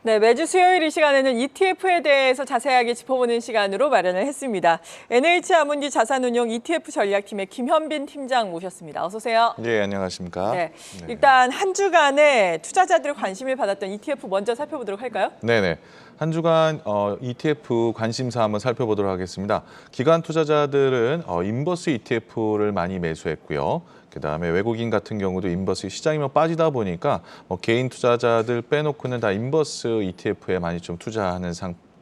네, 매주 수요일 이 시간에는 ETF에 대해서 자세하게 짚어보는 시간으로 마련을 했습니다. NH아문디 자산운용 ETF 전략팀의 김현빈 팀장 모셨습니다. 어서 오세요. 네, 안녕하십니까. 네, 일단 한 주간에 투자자들의 관심을 받았던 ETF 먼저 살펴보도록 할까요? 네네. 한 주간 ETF 관심사 한번 살펴보도록 하겠습니다. 기관 투자자들은 인버스 ETF를 많이 매수했고요. 그다음에 외국인 같은 경우도 인버스 시장이 빠지다 보니까 개인 투자자들 빼놓고는 다 인버스 ETF에 많이 좀 투자하는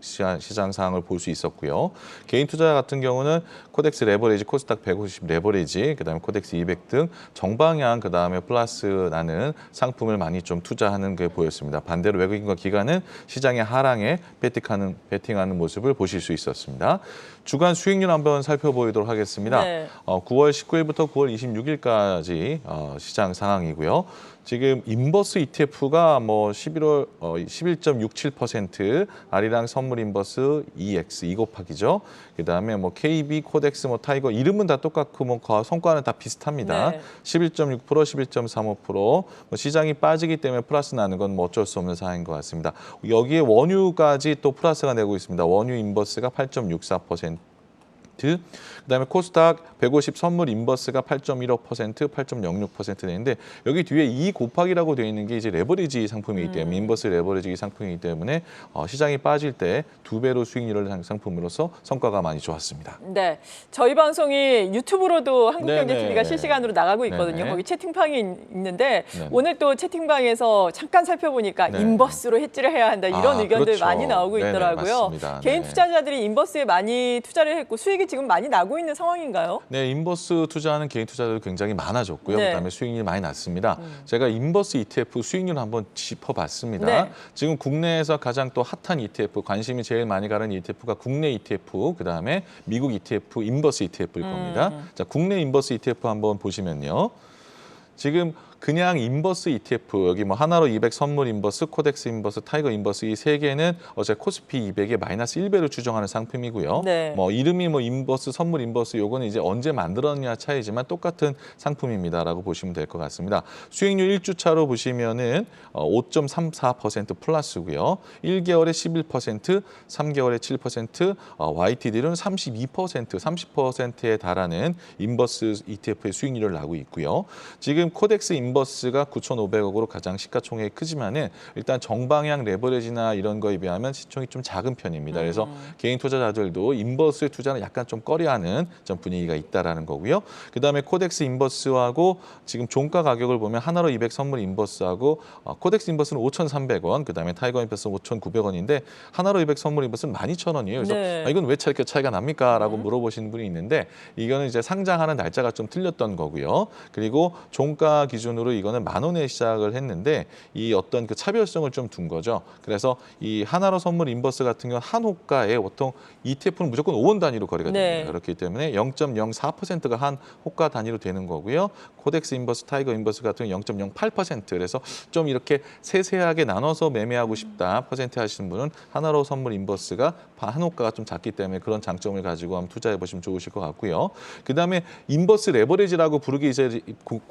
시장 상황을 볼 수 있었고요. 개인 투자 같은 경우는 코덱스 레버리지, 코스닥 150 레버리지, 그다음에 코덱스 200 등 정방향 그다음에 플러스 나는 상품을 많이 좀 투자하는 게 보였습니다. 반대로 외국인과 기관은 시장의 하락에 베팅하는 모습을 보실 수 있었습니다. 주간 수익률 한번 살펴보도록 하겠습니다. 네. 9월 19일부터 9월 26일까지 시장 상황이고요. 지금 인버스 ETF가 11월 11.67%, 아리랑 선물 인버스 EX 2 곱하기죠. 그다음에 KB, 코덱스, 타이거 이름은 다 똑같고 성과는 다 비슷합니다. 네. 11.6%, 11.35%. 시장이 빠지기 때문에 플러스 나는 건 어쩔 수 없는 사항인 것 같습니다. 여기에 원유까지 또 플러스가 내고 있습니다. 원유 인버스가 8.64%. 그다음에 코스닥 150 선물 인버스가 8.15%, 8.06% 되는데 여기 뒤에 2 곱하기라고 되어 있는 게 이제 레버리지 상품이기 때문에 인버스 레버리지 상품이기 때문에 시장이 빠질 때 2배로 수익률을 한 상품으로서 성과가 많이 좋았습니다. 네, 저희 방송이 유튜브로도 한국경제TV가 실시간으로 나가고 있거든요. 네네. 거기 채팅방이 있는데 네네. 오늘 또 채팅방에서 잠깐 살펴보니까 네네. 인버스로 해지를 해야 한다 이런 의견들 그렇죠. 많이 나오고 네네, 있더라고요. 맞습니다. 개인 네. 투자자들이 인버스에 많이 투자를 했고 수익이 지금 많이 나고 있는 상황인가요? 네, 인버스 투자하는 개인 투자자들 굉장히 많아졌고요. 네. 그다음에 수익률이 많이 났습니다. 제가 인버스 ETF 수익률 한번 짚어봤습니다. 네. 지금 국내에서 가장 또 핫한 ETF, 관심이 제일 많이 가는 ETF가 국내 ETF, 그다음에 미국 ETF, 인버스 ETF일 겁니다. 자, 국내 인버스 ETF 한번 보시면요. 지금 그냥 인버스 ETF, 여기 하나로 200 선물 인버스, 코덱스 인버스, 타이거 인버스 이 세 개는 어제 코스피 200에 마이너스 1배로 추정하는 상품이고요. 네. 이름이 인버스, 선물 인버스 요거는 이제 언제 만들었냐 차이지만 똑같은 상품입니다라고 보시면 될 것 같습니다. 수익률 1주 차로 보시면은 5.34% 플러스고요. 1개월에 11%, 3개월에 7%, YTD는 32%, 30%에 달하는 인버스 ETF의 수익률을 나고 있고요. 지금 코덱스 인버스가 9,500억으로 가장 시가총액이 크지만은 일단 정방향 레버리지나 이런 거에 비하면 시총이 좀 작은 편입니다. 그래서 개인 투자자들도 인버스의 투자는 약간 좀 꺼려하는 좀 분위기가 있다라는 거고요. 그다음에 코덱스 인버스하고 지금 종가 가격을 보면 하나로 200 선물 인버스하고 코덱스 인버스는 5,300원, 그다음에 타이거 인버스는 5,900원인데 하나로 200 선물 인버스는 12,000원이에요. 그래서 네. 이건 왜 이렇게 차이가 납니까?라고 물어보시는 분이 있는데 이거는 이제 상장하는 날짜가 좀 틀렸던 거고요. 그리고 종가 기준으로 이거는 10,000원에 시작을 했는데 이 어떤 그 차별성을 좀 둔 거죠. 그래서 이 하나로 선물 인버스 같은 경우는 한 호가에 보통 ETF는 무조건 5원 단위로 거래가 됩니다. 네. 그렇기 때문에 0.04%가 한 호가 단위로 되는 거고요. 코덱스 인버스, 타이거 인버스 같은 경우 0.08%. 그래서 좀 이렇게 세세하게 나눠서 매매하고 싶다 퍼센트 하시는 분은 하나로 선물 인버스가 한 호가가 좀 작기 때문에 그런 장점을 가지고 한번 투자해 보시면 좋으실 것 같고요. 그다음에 인버스 레버리지라고 부르기 이제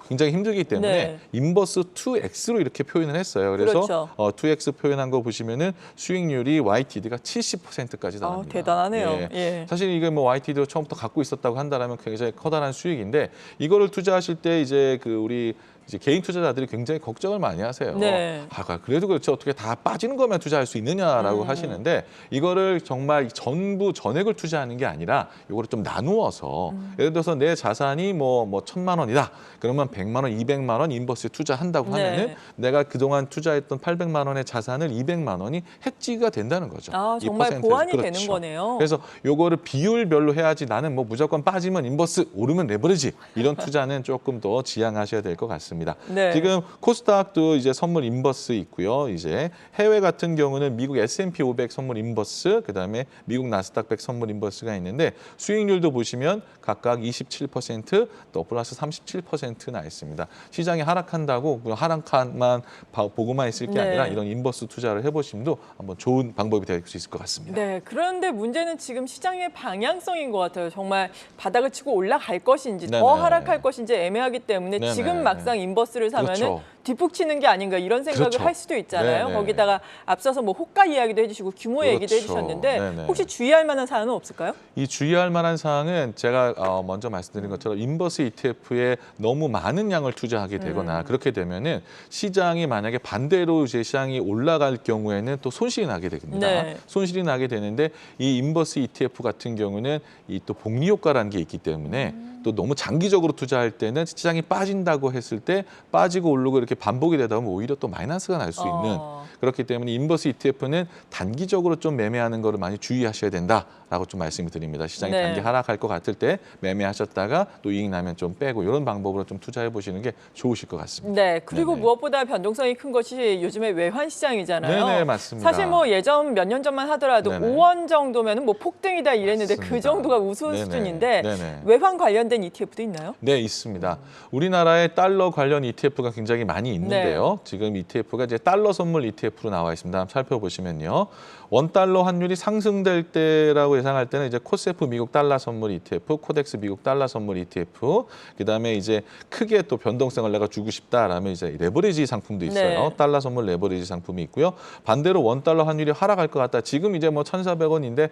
굉장히 힘들기 때문에 네. 인버스 2X로 이렇게 표현을 했어요. 그래서 그렇죠. 2X 표현한 거 보시면은 수익률이 YTD가 70%까지 달합니다. 대단하네요. 예. 예. 사실 이게 YTD로 처음부터 갖고 있었다고 한다면 굉장히 커다란 수익인데 이거를 투자하실 때 이제 우리 개인 투자자들이 굉장히 걱정을 많이 하세요. 네. 그래도 그렇지 어떻게 다 빠지는 거면 투자할 수 있느냐라고 하시는데 이거를 정말 전부 전액을 투자하는 게 아니라 이거를 좀 나누어서 예를 들어서 내 자산이 1,000만 원이다. 그러면 100만 원, 200만 원 인버스에 투자한다고 하면은 내가 그동안 투자했던 800만 원의 자산을 200만 원이 해지가 된다는 거죠. 정말 2%에서. 보완이 그렇죠. 되는 거네요. 그래서 요거를 비율별로 해야지 나는 무조건 빠지면 인버스, 오르면 레버리지 이런 투자는 조금 더 지양하셔야 될 것 같습니다. 네. 지금 코스닥도 이제 선물 인버스 있고요. 이제 해외 같은 경우는 미국 S&P 500 선물 인버스, 그다음에 미국 나스닥 100 선물 인버스가 있는데 수익률도 보시면 각각 27%, 또 플러스 37%나 있습니다. 시장이 하락한다고 하락만 보고만 있을 게 아니라 이런 인버스 투자를 해보심도 한번 좋은 방법이 될 수 있을 것 같습니다. 네, 그런데 문제는 지금 시장의 방향성인 것 같아요. 정말 바닥을 치고 올라갈 것인지 더 하락할 것인지 애매하기 때문에 지금 막상 인버스를 사면은 그렇죠. 뒷북치는 게 아닌가 이런 생각을 그렇죠. 할 수도 있잖아요. 네네. 거기다가 앞서서 뭐 호가 이야기도 해주시고 규모 얘기도 그렇죠. 해주셨는데 네네. 혹시 주의할 만한 사안은 없을까요? 이 주의할 만한 사항은 제가 먼저 말씀드린 것처럼 인버스 ETF에 너무 많은 양을 투자하게 되거나 그렇게 되면은 시장이 만약에 반대로 이제 시장이 올라갈 경우에는 또 손실이 나게 됩니다. 네. 손실이 나게 되는데 이 인버스 ETF 같은 경우는 이 또 복리 효과라는 게 있기 때문에 또 너무 장기적으로 투자할 때는 시장이 빠진다고 했을 때 빠지고 오르고 이렇게 반복이 되다 보면 오히려 또 마이너스가 날 수 있는 그렇기 때문에 인버스 ETF는 단기적으로 좀 매매하는 거를 많이 주의하셔야 된다라고 좀 말씀을 드립니다. 시장이 네. 단기 하락할 것 같을 때 매매하셨다가 또 이익 나면 좀 빼고 이런 방법으로 좀 투자해 보시는 게 좋으실 것 같습니다. 네, 그리고 네네. 무엇보다 변동성이 큰 것이 요즘에 외환 시장이잖아요. 네네, 맞습니다. 사실 뭐 예전 몇 년 전만 하더라도 네네. 5원 정도면은 뭐 폭등이다 이랬는데 그 맞습니다. 정도가 우스운 네네. 수준인데 네네. 외환 관련된 ETF도 있나요? 네, 있습니다. 우리나라에 달러 관련 ETF가 굉장히 많이 있는데요. 지금 ETF가 이제 달러 선물 ETF로 나와 있습니다. 한번 살펴보시면요. 원달러 환율이 상승될 때라고 예상할 때는 이제 코스F 미국 달러 선물 ETF, 코덱스 미국 달러 선물 ETF, 그다음에 이제 크게 또 변동성을 내가 주고 싶다라면 이제 레버리지 상품도 있어요. 네. 달러 선물 레버리지 상품이 있고요. 반대로 원달러 환율이 하락할 것 같다. 지금 이제 뭐 1,400원인데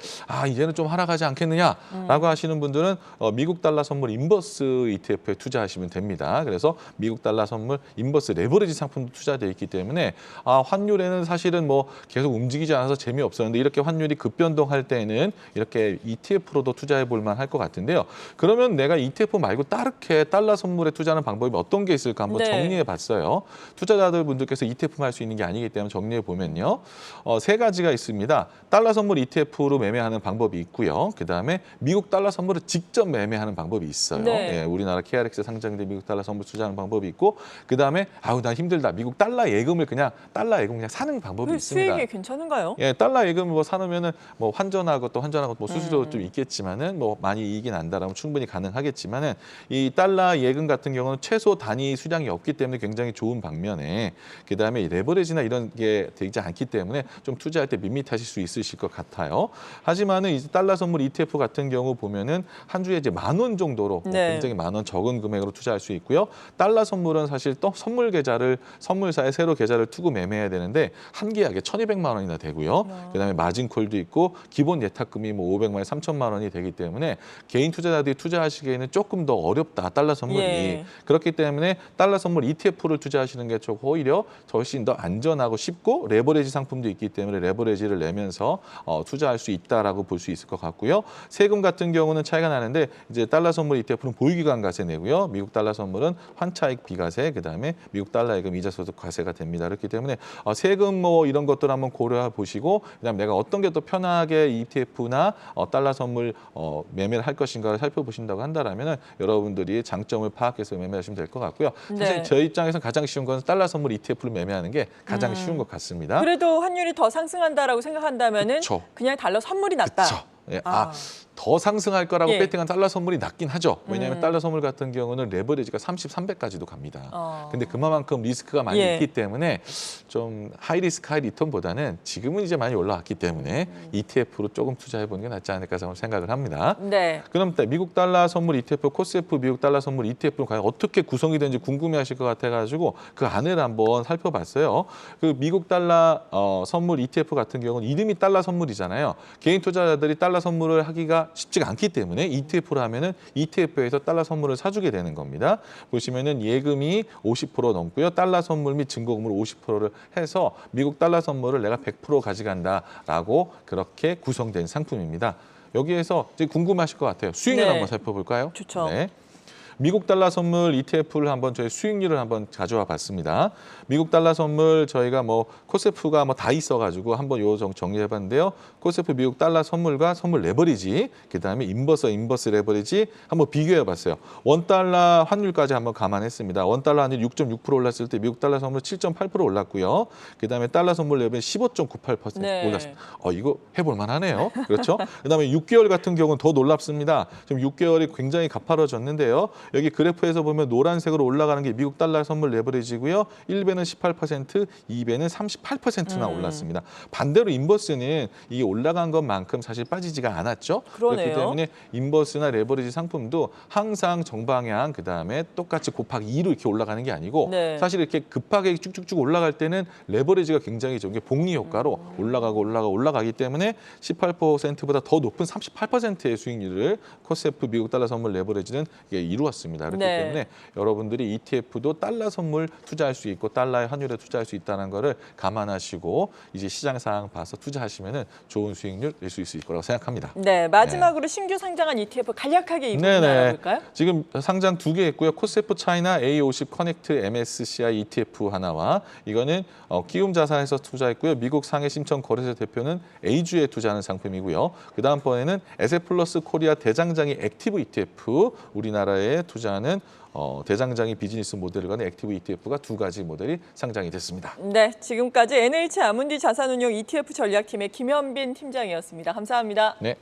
이제는 좀 하락하지 않겠느냐라고 하시는 분들은 미국 달러 선물 인버스 ETF에 투자하시면 됩니다. 그래서 미국 달러 선물 인버스 레버리지 상품도 투자되어 있기 때문에 환율에는 사실은 뭐 계속 움직이지 않아서 재미없었는데 이렇게 환율이 급변동할 때는 이렇게 ETF로도 투자해 볼 만할 것 같은데요. 그러면 내가 ETF 말고 다르게 달러 선물에 투자하는 방법이 어떤 게 있을까 한번 네. 정리해 봤어요. 투자자들 분들께서 ETF만 할 수 있는 게 아니기 때문에 정리해 보면요. 세 가지가 있습니다. 달러 선물 ETF로 매매하는 방법이 있고요. 그다음에 미국 달러 선물을 직접 매매하는 방법이 있어요. 네. 예, 우리나라 KRX 상장된 미국 달러 선물 투자하는 방법이 있고 그다음에 나 힘들다. 미국 달러 예금을 그냥 달러 예금 그냥 사는 방법이 그 있습니다. 수익이 괜찮은가요? 예, 달러 예금 뭐 사놓으면은 뭐 환전하고 또 환전하고 뭐 수수료 좀 있겠지만은 뭐 많이 이익이 난다라면 충분히 가능하겠지만은 이 달러 예금 같은 경우는 최소 단위 수량이 없기 때문에 굉장히 좋은 반면에 그다음에 이 레버리지나 이런 게 되지 않기 때문에 좀 투자할 때 밋밋하실 수 있으실 것 같아요. 하지만은 이제 달러 선물 ETF 같은 경우 보면은 한 주에 이제 10,000원 정도로 네. 굉장히 10,000원 적은 금액으로 투자할 수 있고요. 달러 선물은 사실 또 선물 계좌를 선물사에 새로 계좌를 투고 매매해야 되는데 한 계약에 1,200만 원이나 되고요. 그다음에 마진콜도 있고 기본 예탁금이 뭐 500만 원, 3,000만 원이 되기 때문에 개인 투자자들이 투자하시기에는 조금 더 어렵다. 달러 선물이. 예. 그렇기 때문에 달러 선물 ETF를 투자하시는 게 좀 오히려 훨씬 더 안전하고 쉽고 레버리지 상품도 있기 때문에 레버리지를 내면서 투자할 수 있다라고 볼 수 있을 것 같고요. 세금 같은 경우는 차이가 나는데 이제 달러 선물 ETF는 보유기간 과세 내고요. 미국 달러 선물은 환차익 비과세, 그다음에 미국 달러 예금 이자 소득 과세가 됩니다. 그렇기 때문에 세금 뭐 이런 것들 한번 고려해 보시고 그다음 내가 어떤 게 더 편하게 ETF나 달러 선물 매매를 할 것인가를 살펴보신다고 한다라면은 여러분들이 장점을 파악해서 매매하시면 될 것 같고요. 사실 네. 저희 입장에서 가장 쉬운 건 달러 선물 ETF를 매매하는 게 가장 쉬운 것 같습니다. 그래도 환율이 더 상승한다라고 생각한다면은 그쵸. 그냥 달러 선물이 낫다. 그렇죠. 예, 더 상승할 거라고 예. 배팅한 달러 선물이 낮긴 하죠. 왜냐하면 달러 선물 같은 경우는 레버리지가 30, 300까지도 갑니다. 근데 그만큼 리스크가 많이 예. 있기 때문에 좀 하이 리스크 하이 리턴보다는 지금은 이제 많이 올라왔기 때문에 ETF로 조금 투자해 보는 게 낫지 않을까 생각을 합니다. 네. 그럼 미국 달러 선물 ETF, 코스F 미국 달러 선물 ETF는 과연 어떻게 구성이 되는지 궁금해하실 것 같아가지고 그 안을 한번 살펴봤어요. 그 미국 달러 선물 ETF 같은 경우는 이름이 달러 선물이잖아요. 개인 투자자들이 달러 선물을 하기가 쉽지가 않기 때문에 ETF로 하면은 ETF에서 달러 선물을 사주게 되는 겁니다. 보시면은 예금이 50% 넘고요. 달러 선물 및 증거금을 50%를 해서 미국 달러 선물을 내가 100% 가져간다라고 그렇게 구성된 상품입니다. 여기에서 이제 궁금하실 것 같아요. 수익률 네. 한번 살펴볼까요? 좋죠. 네. 미국 달러 선물 ETF를 한번 저희 수익률을 한번 가져와 봤습니다. 미국 달러 선물 저희가 뭐 코스프가 뭐 다 있어가지고 한번 요 정리해봤는데요. 코스프 미국 달러 선물과 선물 레버리지, 그다음에 인버스 레버리지 한번 비교해봤어요. 원 달러 환율까지 한번 감안했습니다. 원 달러 환율 6.6% 올랐을 때 미국 달러 선물 7.8% 올랐고요. 그다음에 달러 선물 레버리지 15.98% 네. 올랐습니다. 이거 해볼 만하네요. 그렇죠? 그다음에 6개월 같은 경우는 더 놀랍습니다. 지금 6개월이 굉장히 가파라졌는데요. 여기 그래프에서 보면 노란색으로 올라가는 게 미국 달러 선물 레버리지고요. 1배는 18%, 2배는 38%나 올랐습니다. 반대로 인버스는 이 올라간 것만큼 사실 빠지지가 않았죠. 그러네요. 그렇기 때문에 인버스나 레버리지 상품도 항상 정방향 그다음에 똑같이 곱하기 2로 이렇게 올라가는 게 아니고 네. 사실 이렇게 급하게 쭉쭉쭉 올라갈 때는 레버리지가 굉장히 좋은 게 복리 효과로 올라가기 때문에 18%보다 더 높은 38%의 수익률을 코스피 미국 달러 선물 레버리지는 이루었습니다. 그렇기 네. 때문에 여러분들이 ETF도 달러 선물 투자할 수 있고 달러의 환율에 투자할 수 있다는 거를 감안하시고 이제 시장 상황 봐서 투자하시면은 좋은 수익률 낼 수 있을 거라고 생각합니다. 네, 마지막으로 신규 상장한 ETF 간략하게 이 부분 알아볼까요? 지금 상장 2개 있고요. 코스피 차이나 A50 커넥트 MSCI ETF 하나와 이거는 키움 자산에서 투자했고요. 미국 상해 심천 거래소 대표는 A주에 투자하는 상품이고요. 그다음 번에는 에셋플러스 코리아 대장장이 액티브 ETF 우리나라에 투자하는 대장장이 비즈니스 모델을 가는 액티브 ETF가 2가지 모델이 상장이 됐습니다. 네, 지금까지 NH 아문디 자산운용 ETF 전략팀의 김현빈 팀장이었습니다. 감사합니다. 네.